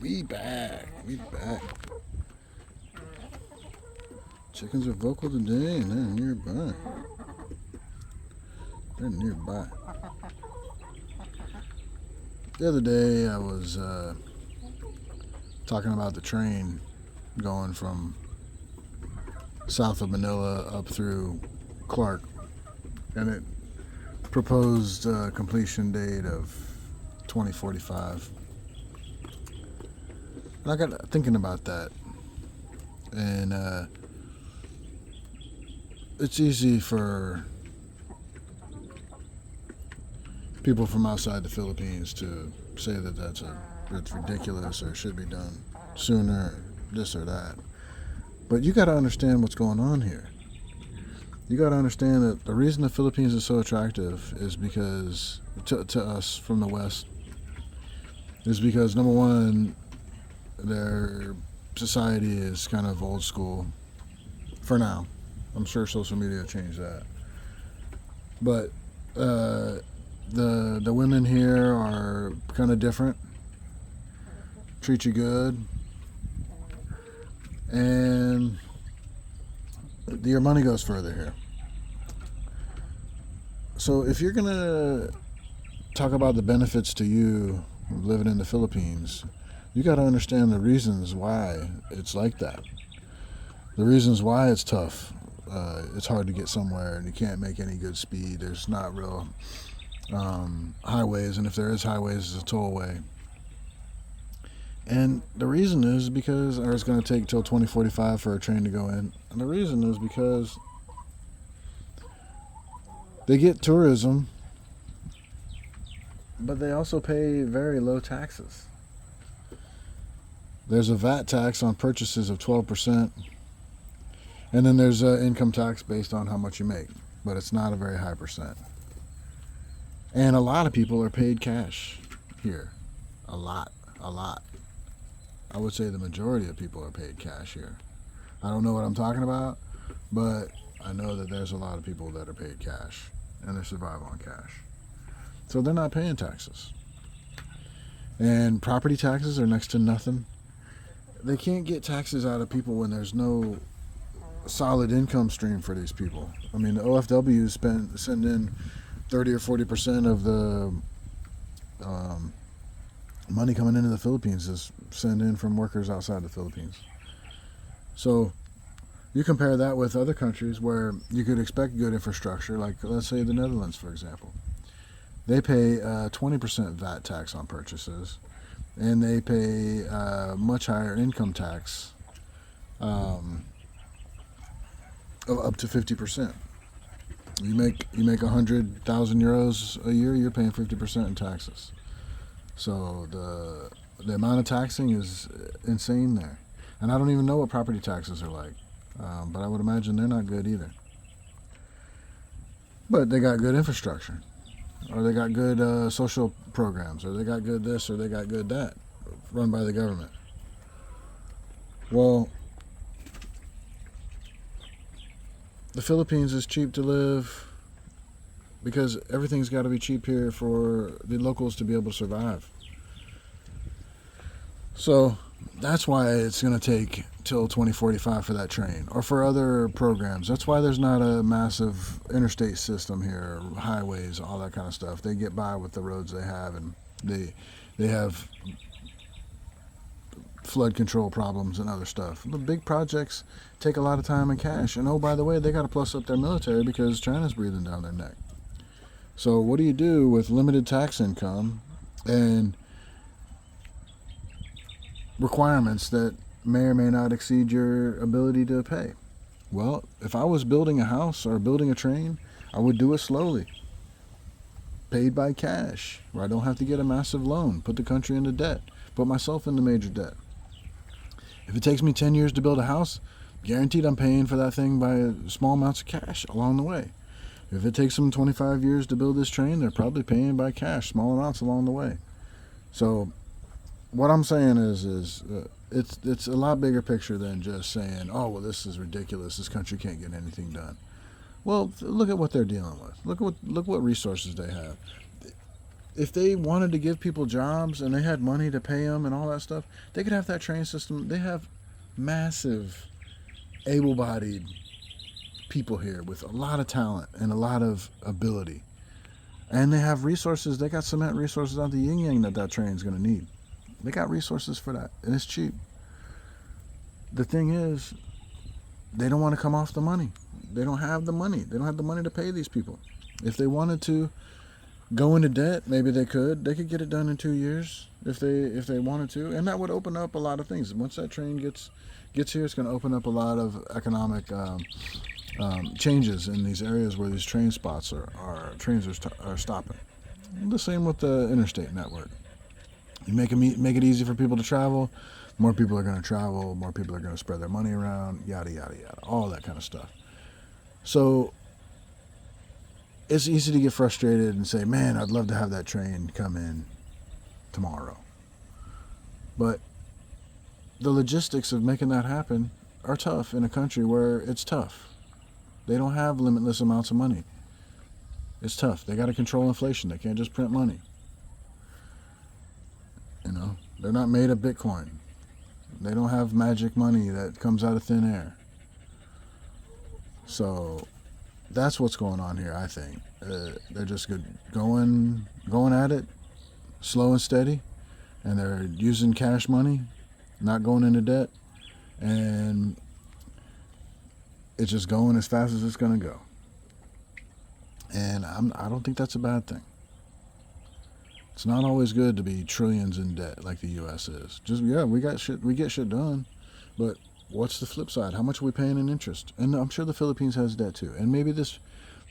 We back. We back. Chickens are vocal today and they're nearby. They're nearby. The other day I was talking about the train going from south of Manila up through Clark, and it proposed completion date of 2045. And I got thinking about that, and it's easy for people from outside the Philippines to say that that's ridiculous or should be done sooner, this or that. But you got to understand what's going on here. You got to understand that the reason the Philippines is so attractive is because to us from the West is because number one, their society is kind of old school for now. I'm sure social media changed that, but the women here are kind of different, treat you good, and your money goes further here. So if you're gonna talk about the benefits to you living in the Philippines, you got to understand the reasons why it's like that. The reasons why it's tough. It's hard to get somewhere, and you can't make any good speed. There's not real highways, and if there is highways, it's a tollway. And the reason is because, or it's going to take till 2045 for a train to go in. And the reason is because they get tourism, but they also pay very low taxes. There's a VAT tax on purchases of 12%, and then there's an income tax based on how much you make, but it's not a very high percent. And a lot of people are paid cash here. A lot, a lot. I would say the majority of people are paid cash here. I don't know what I'm talking about, but I know that there's a lot of people that are paid cash, and they survive on cash. So they're not paying taxes. And property taxes are next to nothing. They can't get taxes out of people when there's no solid income stream for these people. I mean, the OFW send in 30 or 40% of the money coming into the Philippines is sent in from workers outside the Philippines. So you compare that with other countries where you could expect good infrastructure, like let's say the Netherlands, for example. They pay 20% VAT tax on purchases, and they pay much higher income tax, up to 50%. You make 100,000 euros a year, you're paying 50% in taxes. So the amount of taxing is insane there, and I don't even know what property taxes are like, but I would imagine they're not good either. But they got good infrastructure, or they got good social programs, or they got good this, or they got good that, run by the government. Well, the Philippines is cheap to live because everything's got to be cheap here for the locals to be able to survive. So that's why it's going to take till 2045 for that train, or for other programs. That's why there's not a massive interstate system here, highways, all that kind of stuff. They get by with the roads they have, and they have flood control problems and other stuff. The big projects take a lot of time and cash. And oh, by the way, they got to plus up their military because China's breathing down their neck. So what do you do with limited tax income and requirements that may or may not exceed your ability to pay? Well, if I was building a house or building a train, I would do it slowly, paid by cash, where I don't have to get a massive loan, put the country into debt, put myself into major debt. If it takes me 10 years to build a house, guaranteed I'm paying for that thing by small amounts of cash along the way. If it takes them 25 years to build this train, they're probably paying by cash, small amounts along the way. So what I'm saying is it's a lot bigger picture than just saying, oh, well, this is ridiculous. This country can't get anything done. Well, look at what they're dealing with. Look what resources they have. if they wanted to give people jobs and they had money to pay them and all that stuff, they could have that train system. They have massive, able-bodied people here with a lot of talent and a lot of ability. And they have resources. They got cement resources out the yin yang that train's going to need. They got resources for that, and it's cheap. The thing is, they don't want to come off the money. They don't have the money. They don't have the money to pay these people. If they wanted to go into debt, maybe they could. They could get it done in 2 years if they wanted to, and that would open up a lot of things. Once that train gets here, it's going to open up a lot of economic changes in these areas where these train spots trains are stopping. The same with the interstate network. You make it easy for people to travel. More people are going to travel. More people are going to spread their money around. Yada yada yada. All that kind of stuff. So it's easy to get frustrated and say, "Man, I'd love to have that train come in tomorrow." But the logistics of making that happen are tough in a country where it's tough. They don't have limitless amounts of money. It's tough. They got to control inflation. They can't just print money. They're not made of Bitcoin. They don't have magic money that comes out of thin air. So that's what's going on here, I think. They're just going at it, slow and steady, and they're using cash money, not going into debt, and it's just going as fast as it's going to go. And I don't think that's a bad thing. It's not always good to be trillions in debt like the U.S. is. We get shit done, but what's the flip side? How much are we paying in interest? And I'm sure the Philippines has debt too. And maybe this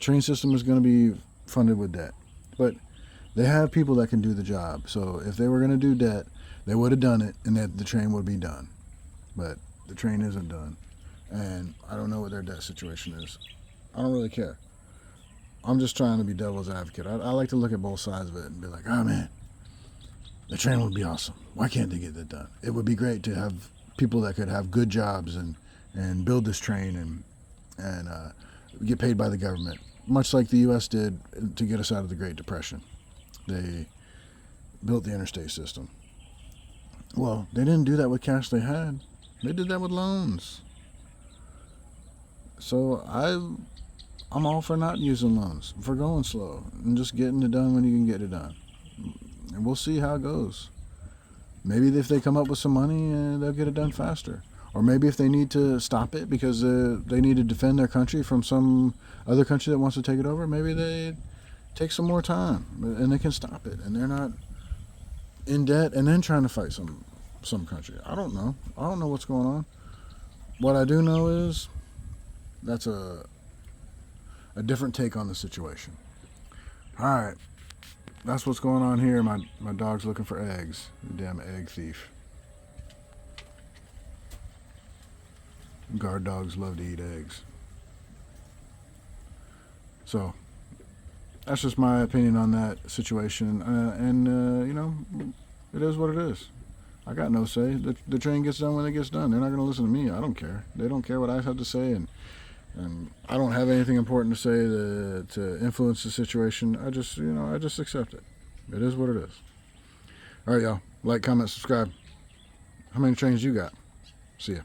train system is going to be funded with debt, but they have people that can do the job. So if they were going to do debt, they would have done it, and that the train would be done. But the train isn't done, and I don't know what their debt situation is. I don't really care. I'm just trying to be devil's advocate. I like to look at both sides of it and be like, oh man, the train would be awesome. Why can't they get that done? It would be great to have people that could have good jobs and build this train and get paid by the government, much like the U.S. did to get us out of the Great Depression. They built the interstate system. Well, they didn't do that with cash they had. They did that with loans. So I'm all for not using loans, for going slow and just getting it done when you can get it done. And we'll see how it goes. Maybe if they come up with some money, they'll get it done faster. Or maybe if they need to stop it because they need to defend their country from some other country that wants to take it over, maybe they take some more time and they can stop it. And they're not in debt and then trying to fight some country. I don't know. I don't know what's going on. What I do know is that's a different take on the situation. All right, that's what's going on here. My dog's looking for eggs. Damn egg thief. Guard dogs love to eat eggs. So that's just my opinion on that situation. It is what it is. I got no say. The train gets done when it gets done. They're not going to listen to me. I don't care. They don't care what I have to say, and I don't have anything important to say to influence the situation. I just accept it. It is what it is. All right, y'all. Like, comment, subscribe. How many trains you got? See ya.